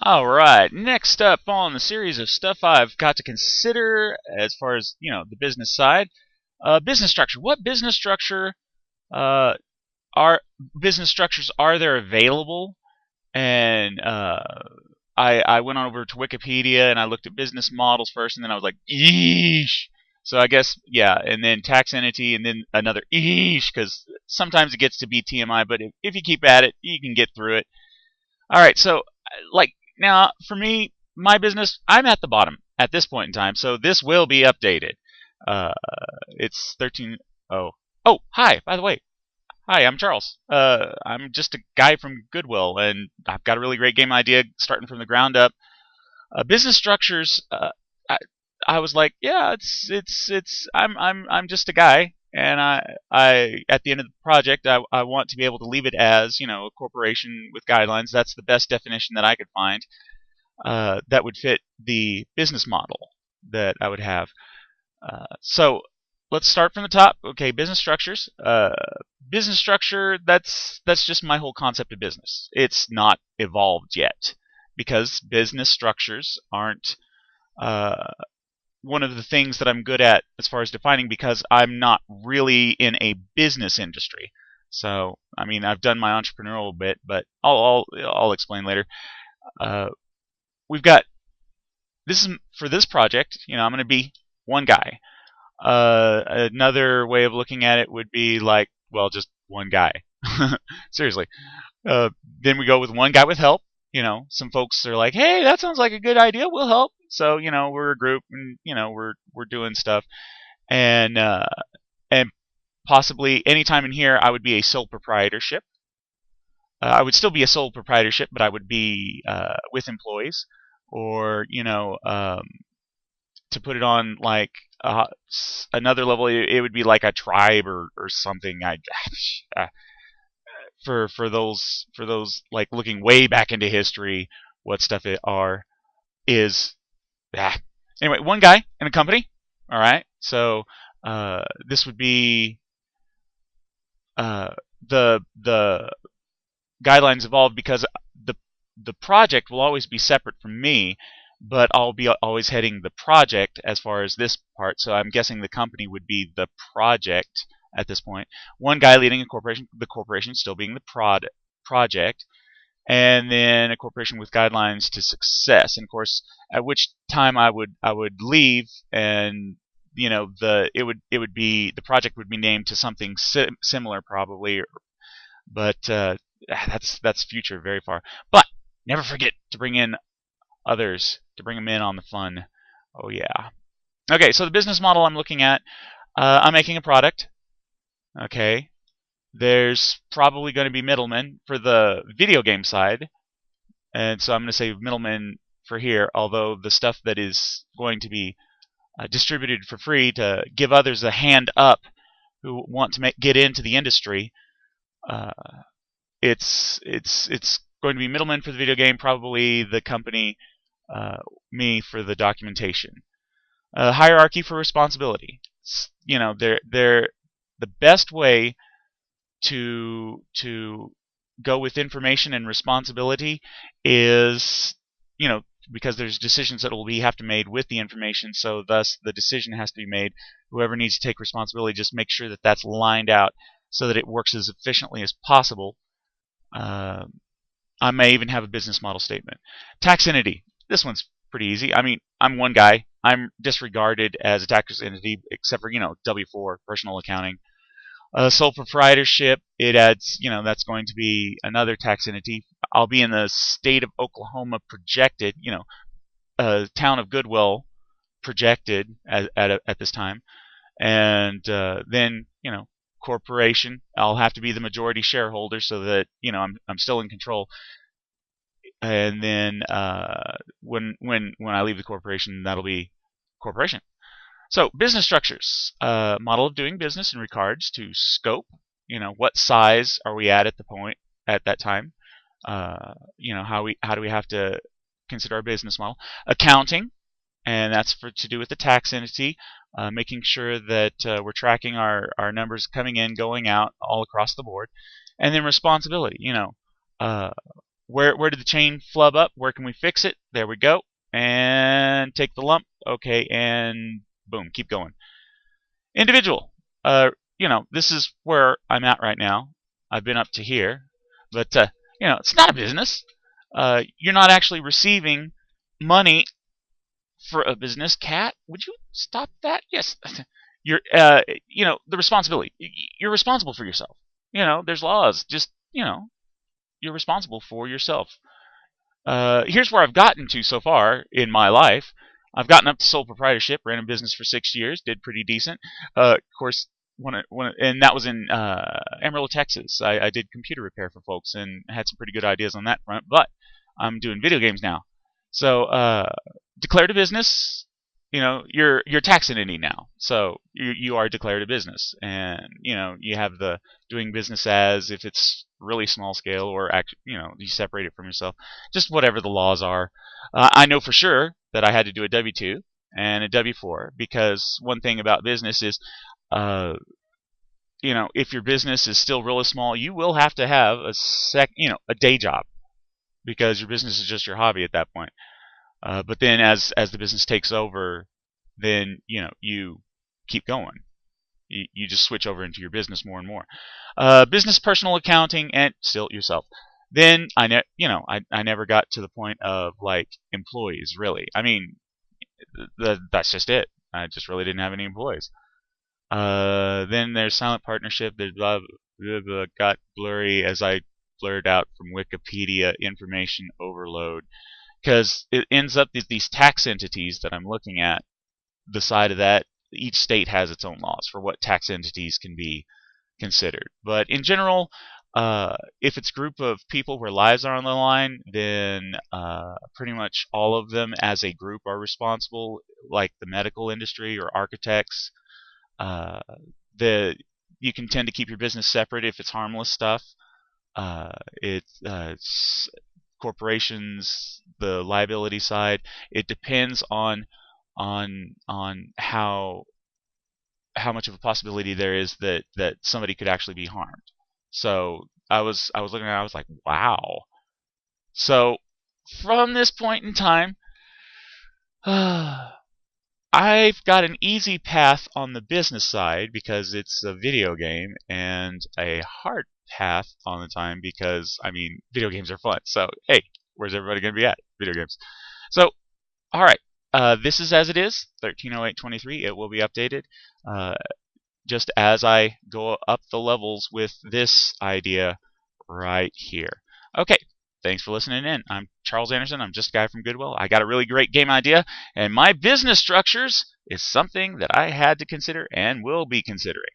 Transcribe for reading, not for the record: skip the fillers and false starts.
All right. Next up on the series of stuff I've got to consider as far as the business side, business structure. What business structure uh, are business structures are there available? And I went on over to Wikipedia and I looked at business models first, and then I was like, eesh. So I guess yeah, and then tax entity, and then another eesh, because sometimes it gets to be TMI, but if you keep at it, you can get through it. All right, so like now for me, my business, I'm at the bottom at this point in time, so this will be updated. Uh, it's 13. Oh, oh, hi. By the way, hi. I'm Charles. I'm just a guy from Goodwill, and I've got a really great game idea, starting from the ground up. Business structures. I, I was like, yeah, it's. I'm just a guy, and I at the end of the project, I want to be able to leave it as a corporation with guidelines. That's the best definition that I could find that would fit the business model that I would have. So let's start from the top. Okay, business structures. Business structure. That's just my whole concept of business. It's not evolved yet because business structures aren't uh, one of the things that I'm good at as far as defining because I'm not really in a business industry. So I mean, I've done my entrepreneurial bit, but I'll explain later. Uh, we've got this is for this project. I'm going to be one guy. Another way of looking at it would be like, well, just one guy. Seriously. Uh, then we go with one guy with help. Some folks are like, "Hey, that sounds like a good idea. We'll help." So we're a group, and we're doing stuff, and and possibly anytime in here, I would be a sole proprietorship. I would still be a sole proprietorship, but I would be with employees, or to put it on like another level, it would be like a tribe or something. Uh, for those like looking way back into history, what stuff it are is ah. Anyway, one guy in a company. All right, so this would be uh, the guidelines evolved because the project will always be separate from me, but I'll be always heading the project as far as this part. So I'm guessing the company would be the project at this point. One guy leading a corporation, the corporation still being the project, and then a corporation with guidelines to success. And of course, at which time I would leave, and it would be the project would be named to something similar probably, but that's future, very far. But never forget to bring in others, to bring them in on the fun. Oh yeah. Okay, so the business model I'm looking at, I'm making a product. Okay, there's probably going to be middlemen for the video game side, and so I'm going to say middlemen for here. Although the stuff that is going to be distributed for free to give others a hand up who want to get into the industry, uh, it's going to be middlemen for the video game, probably the company, uh, me for the documentation. Hierarchy for responsibility. They're the best way to go with information and responsibility is because there's decisions that will have to be made with the information, so thus the decision has to be made. Whoever needs to take responsibility, just make sure that that's lined out so that it works as efficiently as possible. uh, I may even have a business model statement. Tax entity. This one's pretty easy. I mean, I'm one guy. I'm disregarded as a tax entity, except for W-4 personal accounting. Sole proprietorship. It adds, that's going to be another tax entity. I'll be in the state of Oklahoma projected. Town of Goodwill projected at this time, and then corporation. I'll have to be the majority shareholder so that I'm still in control. And then when I leave the corporation, that'll be corporation. So business structures, model of doing business in regards to scope. What size are we at the point at that time? How do we have to consider our business model? Accounting, and that's to do with the tax entity, making sure that we're tracking our numbers coming in, going out, all across the board. And then responsibility. Uh, where did the chain flub up? Where can we fix it? There we go. And take the lump. Okay, and boom, keep going. Individual. This is where I'm at right now. I've been up to here, but it's not a business. You're not actually receiving money for a business. Cat, would you stop that? Yes. You're, the responsibility. You're responsible for yourself. There's laws. Just, you're responsible for yourself. Here's where I've gotten to so far in my life. I've gotten up to sole proprietorship, ran a business for 6 years, did pretty decent. Of course, and that was in Amarillo, Texas. I did computer repair for folks and had some pretty good ideas on that front, but I'm doing video games now. So, declared a business, you're a tax entity now. So you are declared a business, and you have the doing business as if it's really small scale, or actually, you separate it from yourself. Just whatever the laws are. I know for sure that I had to do a W-2 and a W-4, because one thing about business is, if your business is still really small, you will have to have a day job, because your business is just your hobby at that point. But then as the business takes over, then you keep going. You just switch over into your business more and more. Business, personal accounting, and still yourself. Then I never got to the point of like employees, really. I mean, that's just it. I just really didn't have any employees. Then there's silent partnership. There's blah, blah, blah, got blurry as I blurred out from Wikipedia information overload, because it ends up that these tax entities that I'm looking at, the side of that, each state has its own laws for what tax entities can be considered. But in general, if it's a group of people where lives are on the line, then pretty much all of them as a group are responsible, like the medical industry or architects. You can tend to keep your business separate if it's harmless stuff. It's corporations, the liability side. It depends on how much of a possibility there is that somebody could actually be harmed. So I was looking at it, I was like, wow. So from this point in time, I've got an easy path on the business side because it's a video game, and a hard path on the time because, video games are fun. So, hey, where's everybody going to be at? Video games. So, all right. This is as it is, 130823. It will be updated just as I go up the levels with this idea right here. Okay. Thanks for listening in. I'm Charles Anderson. I'm just a guy from Goodwill. I got a really great game idea, and my business structures is something that I had to consider and will be considering.